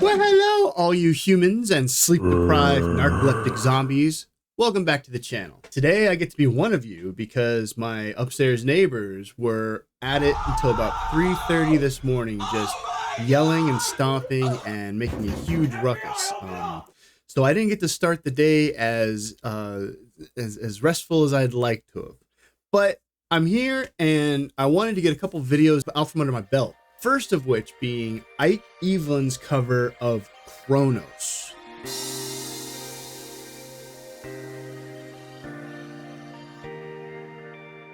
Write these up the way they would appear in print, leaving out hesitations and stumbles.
Well, hello, all you humans and sleep-deprived narcoleptic zombies. Welcome back to the channel. Today I get to be one of you because my upstairs neighbors were at it until about 3:30 this morning, just yelling and stomping and making a huge ruckus. So I didn't get to start the day as restful as I'd like to have. But I'm here and I wanted to get a couple videos out from under my belt. First of which being Ike Eveland's cover of Chronos.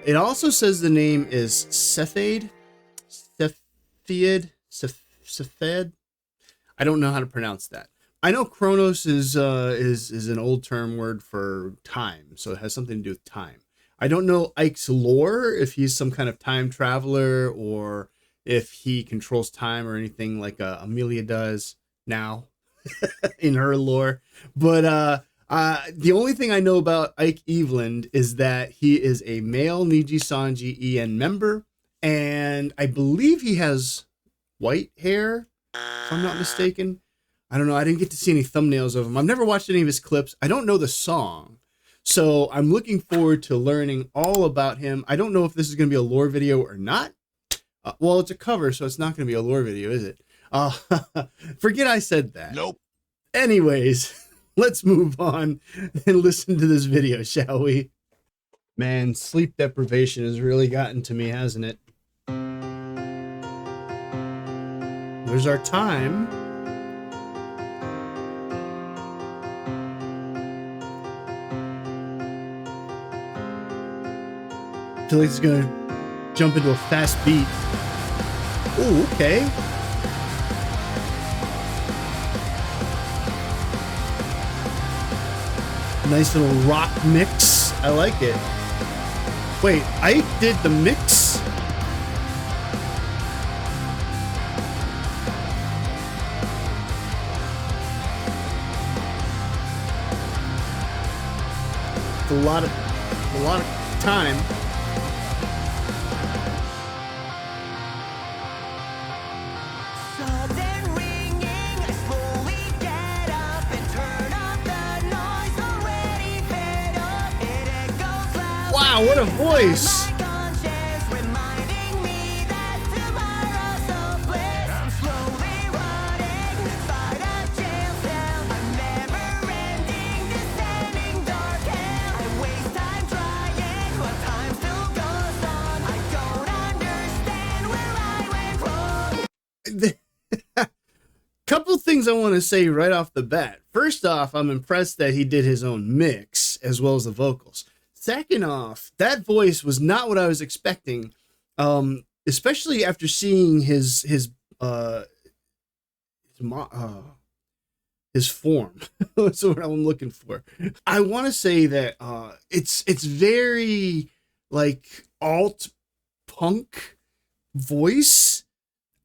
It also says the name is Cepheid. I don't know how to pronounce that. I know Chronos is an old term word for time, so it has something to do with time. I don't know Ike's lore, if he's some kind of time traveler or if he controls time or anything like Amelia does now in her lore. But the only thing I know about Ike Eveland is that he is a male NIJISANJI EN member, and I believe he has white hair, if I'm not mistaken. I don't know. I didn't get to see any thumbnails of him. I've never watched any of his clips. I don't know the song. So I'm looking forward to learning all about him. I don't know if this is going to be a lore video or not. Well, it's a cover, so it's not going to be a lore video, is it? Forget I said that. Nope. Anyways, let's move on and listen to this video, shall we? Man, sleep deprivation has really gotten to me, hasn't it? There's our time. I feel like it's going to jump into a fast beat. Oh, okay. Nice little rock mix. I like it. Wait, Ike did the mix? It's a lot of time. Wow, what a voice! Couple things I want to say right off the bat. First off, I'm impressed that he did his own mix as well as the vocals. Second off, that voice was not what I was expecting, especially after seeing his form. That's what I'm looking for. I want to say that it's very like alt punk voice.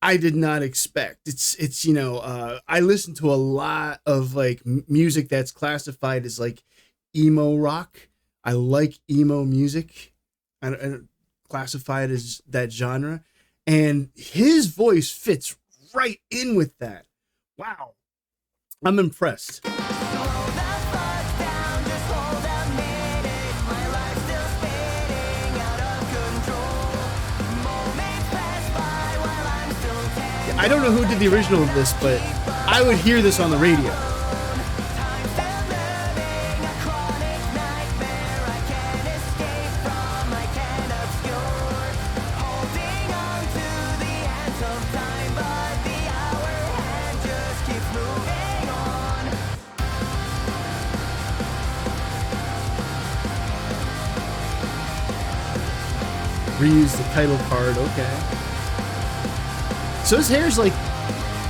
I did not expect. It's you know, I listen to a lot of like music that's classified as like emo rock. I like emo music. I don't classify it as that genre. And his voice fits right in with that. Wow. I'm impressed. I don't know who did the original of this, but I would hear this on the radio. Reuse the title card, okay. So his hair's like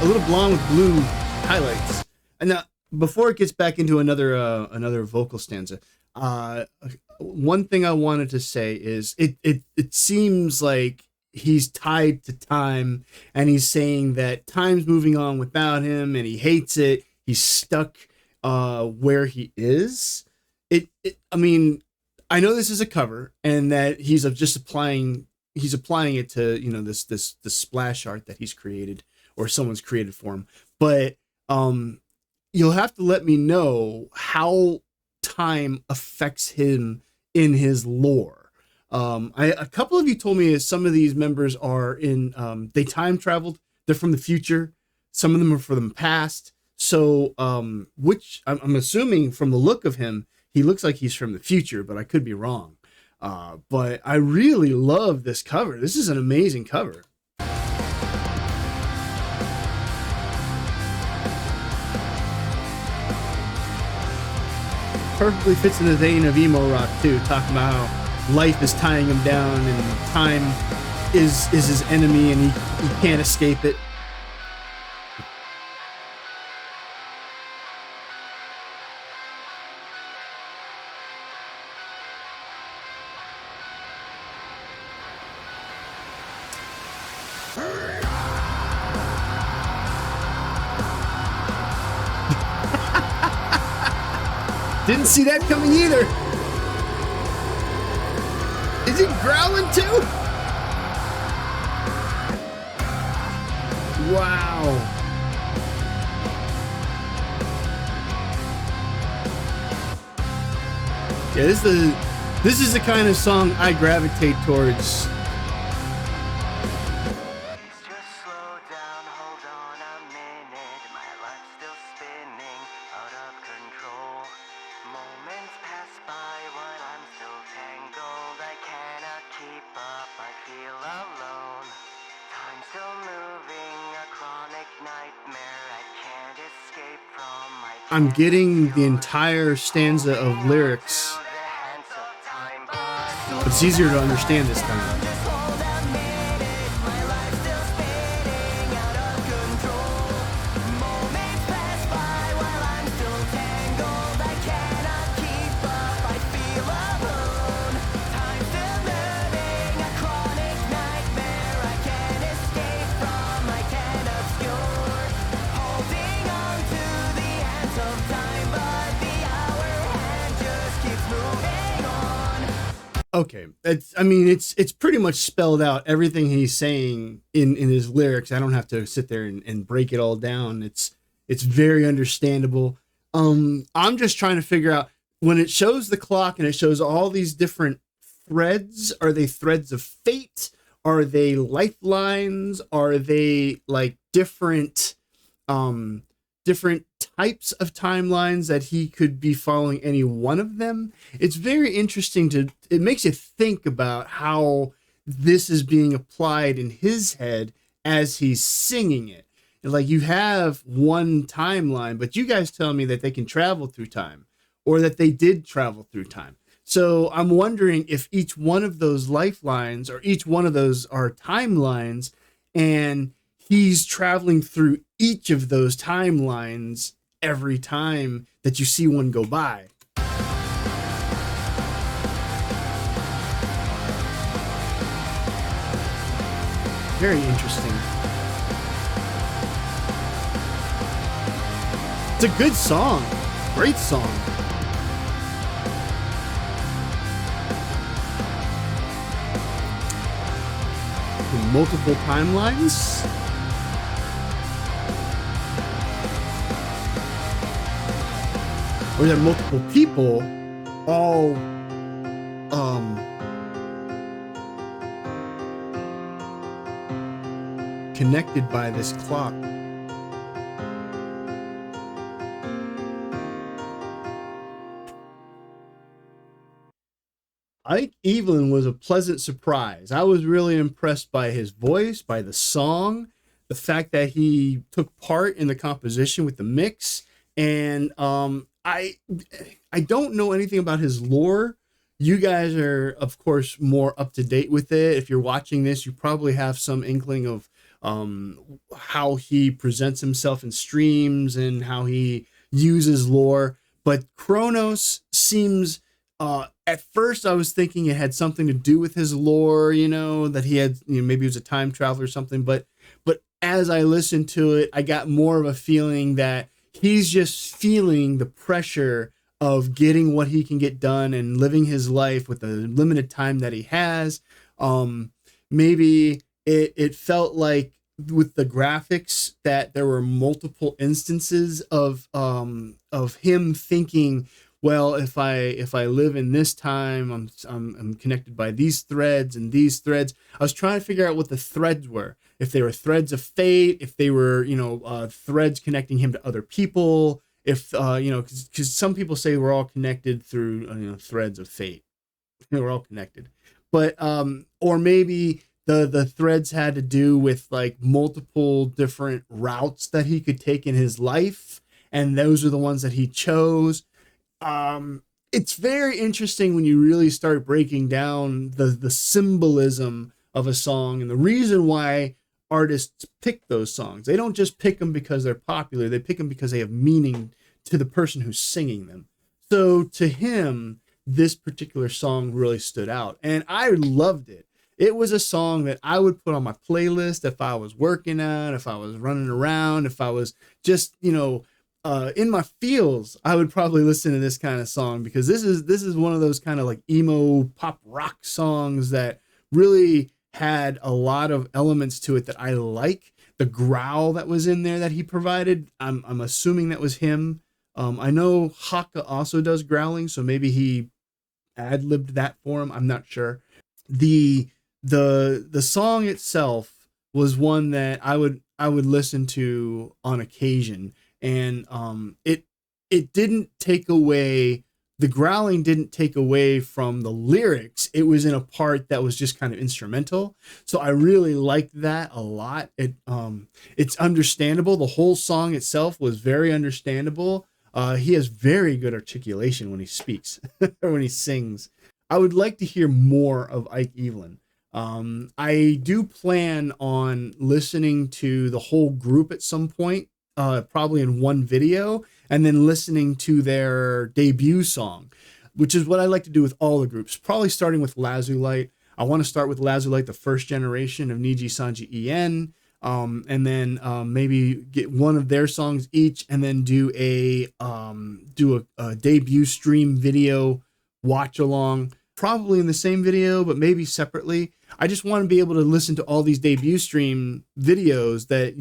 a little blonde with blue highlights. And now, before it gets back into another vocal stanza, one thing I wanted to say is it seems like he's tied to time, and he's saying that time's moving on without him, and he hates it. He's stuck where he is. I mean, I know this is a cover, and that he's applying it to, you know, this splash art that he's created or someone's created for him. But Um, you'll have to let me know how time affects him in his lore. A couple of you told me that some of these members are in, they time traveled. They're from the future. Some of them are from the past. So, which I'm assuming from the look of him, he looks like he's from the future, but I could be wrong. But I really love this cover. This is an amazing cover. Perfectly fits in the vein of emo rock too, talking about how life is tying him down and time is his enemy and he can't escape it. Didn't see that coming either. Is he growling too? Wow. Yeah, this is the kind of song I gravitate towards. I'm getting the entire stanza of lyrics, but it's easier to understand this time. Okay, it's pretty much spelled out everything he's saying in his lyrics. I don't have to sit there and break it all down. It's very understandable. I'm just trying to figure out when it shows the clock and it shows all these different threads. Are they threads of fate? Are they lifelines? Are they like different types of timelines that he could be following any one of them? It's very interesting it makes you think about how this is being applied in his head as he's singing it. Like, you have one timeline, but you guys tell me that they can travel through time, or that they did travel through time. So I'm wondering if each one of those lifelines or each one of those are timelines, and he's traveling through each of those timelines every time that you see one go by. Very interesting. It's a good song. Great song. Multiple timelines. Or that multiple people all connected by this clock. Ike Eveland was a pleasant surprise. I was really impressed by his voice, by the song, the fact that he took part in the composition with the mix. And I don't know anything about his lore. You guys are, of course, more up to date with it. If you're watching this, you probably have some inkling of how he presents himself in streams and how he uses lore. But Chronos seems, at first I was thinking it had something to do with his lore, that he had, maybe he was a time traveler or something. But as I listened to it, I got more of a feeling that he's just feeling the pressure of getting what he can get done and living his life with the limited time that he has. Maybe it felt like with the graphics, that there were multiple instances of him thinking, well, if I live in this time, I'm connected by these threads and these threads. I was trying to figure out what the threads were. If they were threads of fate, if they were, threads connecting him to other people, if because some people say we're all connected through threads of fate. We're all connected, but or maybe the threads had to do with like multiple different routes that he could take in his life, and those are the ones that he chose. It's very interesting when you really start breaking down the symbolism of a song and the reason why artists pick those songs. They don't just pick them because they're popular. They pick them because they have meaning to the person who's singing them. So to him, this particular song really stood out, and I loved it. It was a song that I would put on my playlist if I was working out, if I was running around, if I was just, in my feels. I would probably listen to this kind of song, because this is one of those kind of like emo pop rock songs that really had a lot of elements to it that I like. The growl that was in there that he provided, I'm assuming that was him. I know Haka also does growling, so maybe he ad-libbed that for him. I'm not sure. The song itself was one that I would listen to on occasion, and it didn't take away, the growling didn't take away from the lyrics. It was in a part that was just kind of instrumental, so I really liked that a lot. It's understandable. The whole song itself was very understandable. He has very good articulation when he speaks or when he sings. I would like to hear more of Ike Eveland. I do plan on listening to the whole group at some point, probably in one video, and then listening to their debut song, which is what I like to do with all the groups, probably starting with Lazulite. I want to start with Lazulite, the first generation of NIJISANJI EN, and then maybe get one of their songs each, and then do a debut stream video watch along, probably in the same video, but maybe separately. I just want to be able to listen to all these debut stream videos that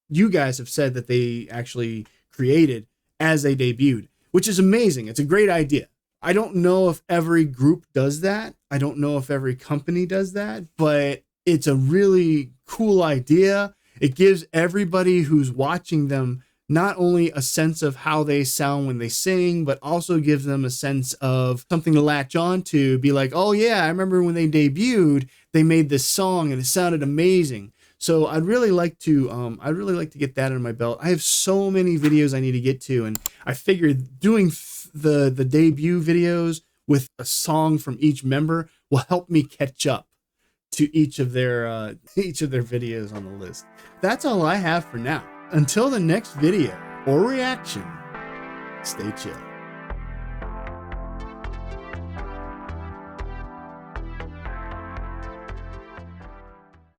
you guys have said that they actually created as they debuted, which is amazing. It's a great idea. I don't know if every group does that. I don't know if every company does that, but it's a really cool idea. It gives everybody who's watching them not only a sense of how they sound when they sing, but also gives them a sense of something to latch on to, be like, oh yeah, I remember when they debuted, they made this song and it sounded amazing. So I'd really like to get that under my belt. I have so many videos I need to get to, and I figured doing the debut videos with a song from each member will help me catch up to each of their videos on the list. That's all I have for now. Until the next video or reaction, stay chill.